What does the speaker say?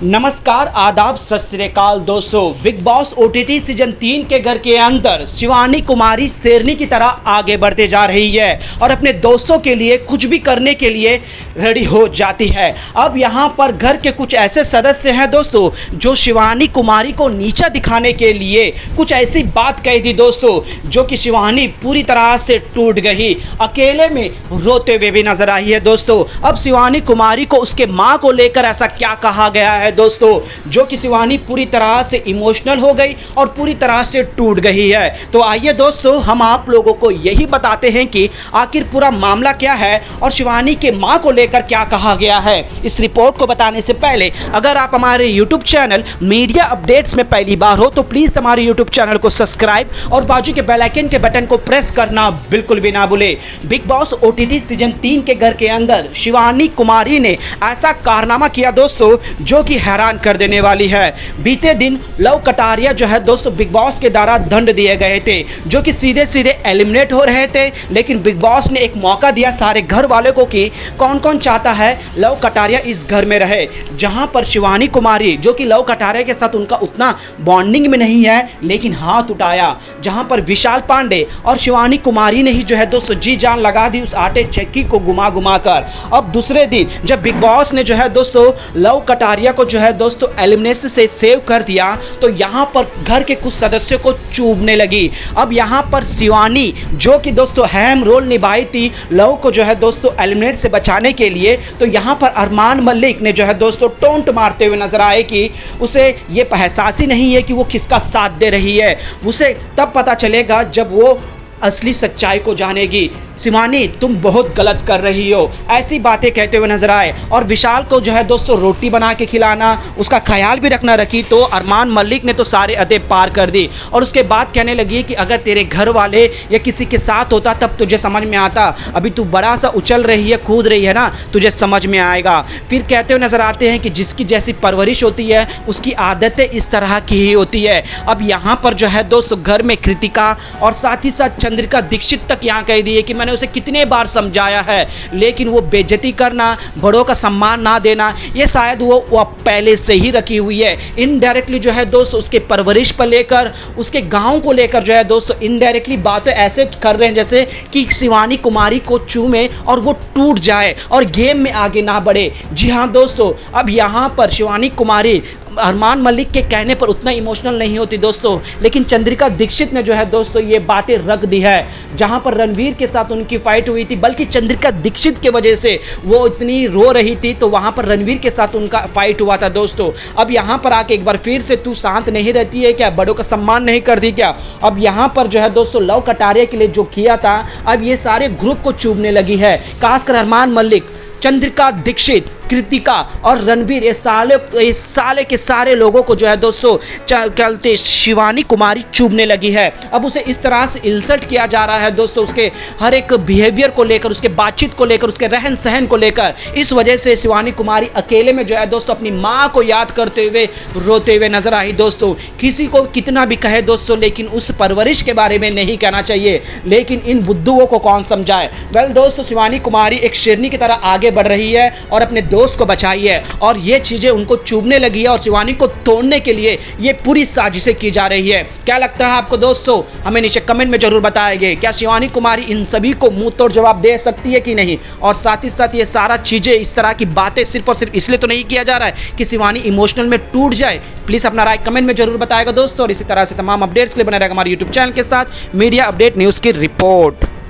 नमस्कार, आदाब, सत श्री अकाल दोस्तों। बिग बॉस ओटीटी सीजन 3 के घर के अंदर शिवानी कुमारी शेरनी की तरह आगे बढ़ते जा रही है और अपने दोस्तों के लिए कुछ भी करने के लिए रेडी हो जाती है। अब यहाँ पर घर के कुछ ऐसे सदस्य हैं दोस्तों जो शिवानी कुमारी को नीचा दिखाने के लिए कुछ ऐसी बात कही थी दोस्तों, जो कि शिवानी पूरी तरह से टूट गई, अकेले में रोते हुए भी नजर आई है दोस्तों। अब शिवानी कुमारी को उसके माँ को लेकर ऐसा क्या कहा गया है दोस्तों, जो कि शिवानी पूरी तरह से इमोशनल हो गई और पूरी तरह से टूट गई है। तो आइए दोस्तों, हम आप लोगों को यही बताते हैं कि आखिर पूरा मामला क्या है और शिवानी के मां को लेकर क्या कहा गया है। इस रिपोर्ट को बताने से पहले अगर आप हमारे यूट्यूब चैनल मीडिया अपडेट्स में पहली बार हो तो प्लीज हमारे यूट्यूब चैनल को सब्सक्राइब और बाजू के बेल आइकन के बटन को प्रेस करना बिल्कुल भी ना भूले। बिग बॉस ओटीटी सीजन 3 के घर के अंदर शिवानी कुमारी ने ऐसा कारनामा किया दोस्तों जो कि हैरान कर देने वाली है। बीते दिन लव कटारिया जो है दोस्तों बिग बॉस के द्वारा दंड दिए गए थे, जो कि सीधे सीधे एलिमिनेट हो रहे थे, लेकिन बिग बॉस ने एक मौका दिया सारे घर वालों को कि कौन कौन चाहता है लव कटारिया इस घर में रहे। जहां पर शिवानी कुमारी, जो कि लव कटारिया के साथ उनका उतना बॉन्डिंग में नहीं है, लेकिन हाथ उठाया। जहां पर विशाल पांडे और शिवानी कुमारी ने ही जो है दोस्तों जी जान लगा दी उस आटे चक्की को घुमा घुमा कर। अब दूसरे दिन जब बिग बॉस ने जो है दोस्तों लव कटारिया को जो है दोस्तों एलिमिनेशन से सेव कर दिया, तो यहाँ पर घर के कुछ सदस्यों को चूभने लगी। अब यहाँ पर शिवानी, जो कि दोस्तों अहम रोल निभाई थी लव को जो है दोस्तों एलिमिनेट से बचाने के लिए, तो यहाँ पर अरमान मलिक ने जो है दोस्तों टोंट मारते हुए नजर आए कि उसे ये एहसास ही नहीं है कि वो किसका साथ दे रही है। उसे तब पता चलेगा जब वो असली सच्चाई को जानेगी। शिवानी, तुम बहुत गलत कर रही हो, ऐसी बातें कहते हुए नजर आए। और विशाल को जो है दोस्तों रोटी बना के खिलाना, उसका ख्याल भी रखना रखी, तो अरमान मलिक ने तो सारे अदे पार कर दी। और उसके बाद कहने लगी कि अगर तेरे घर वाले या किसी के साथ होता तब तुझे समझ में आता, अभी तू बड़ा सा उछल रही है, कूद रही है ना, तुझे समझ में आएगा। फिर कहते हुए नजर आते हैं कि जिसकी जैसी परवरिश होती है उसकी आदतें इस तरह की ही होती है। अब यहाँ पर जो है दोस्तों घर में कृतिका और साथ ही साथ चंद्रिका दीक्षित तक यहाँ कह दी है कि मैंने उसे कितने बार समझाया है, लेकिन वो बेइज्जती करना, बड़ों का सम्मान ना देना, ये शायद वो पहले से ही रखी हुई है। इनडायरेक्टली जो है दोस्त उसके परवरिश पर लेकर, उसके गांव को लेकर जो है दोस्तों इनडायरेक्टली बातें ऐसे कर रहे हैं जैसे कि शिवानी कुमारी को चूमे और वो टूट जाए और गेम में आगे ना बढ़े। जी हाँ दोस्तों, अब यहाँ पर शिवानी कुमारी अरमान मलिक के कहने पर उतना इमोशनल नहीं होती दोस्तों, लेकिन चंद्रिका दीक्षित ने जो है दोस्तों ये बातें रख दी है। जहां पर रणवीर के साथ उनकी फाइट हुई थी, बल्कि चंद्रिका दीक्षित की वजह से वो इतनी रो रही थी, तो वहां पर रणवीर के साथ उनका फाइट हुआ था दोस्तों। अब यहां पर आके एक बार फिर से तू शांत नहीं रहती है क्या, बड़ों का सम्मान नहीं कर दी क्या। अब यहां पर जो है दोस्तों लव कटारिया के लिए जो किया था, अब ये सारे ग्रुप को चूमने लगी है, खासकर अरमान मलिक, चंद्रिका दीक्षित, कृतिका और रणवीर, ये साले के सारे लोगों को जो है दोस्तों चलते शिवानी कुमारी चूमने लगी है। अब उसे इस तरह से इंसल्ट किया जा रहा है दोस्तों, उसके हर एक बिहेवियर को लेकर, उसके बातचीत को लेकर, उसके रहन सहन को लेकर। इस वजह से शिवानी कुमारी अकेले में जो है दोस्तों अपनी माँ को याद करते हुए रोते हुए नजर आई दोस्तों। किसी को कितना भी कहे दोस्तों, लेकिन उस परवरिश के बारे में नहीं कहना चाहिए, लेकिन इन बुद्धुओं को कौन समझाए। वेल दोस्तों, शिवानी कुमारी एक शेरनी की तरह आगे बढ़ रही है और अपने दोस्त को बचाई है, और ये चीजें उनको चुभने लगी है और शिवानी को तोड़ने के लिए ये पूरी साजिशें की जा रही है। क्या लगता है आपको दोस्तों, हमें नीचे कमेंट में जरूर बताएंगे। क्या शिवानी कुमारी इन सभी को मुंह तोड़ जवाब दे सकती है कि नहीं, और साथ ही साथ ये सारा चीजें, इस तरह की बातें सिर्फ और सिर्फ इसलिए तो नहीं किया जा रहा है कि शिवानी इमोशनल में टूट जाए। प्लीज अपना राय कमेंट में जरूर बताएगा दोस्तों, और इसी तरह से तमाम अपडेट्स के लिए बने रहेगा हमारे यूट्यूब चैनल के साथ मीडिया अपडेट न्यूज की रिपोर्ट।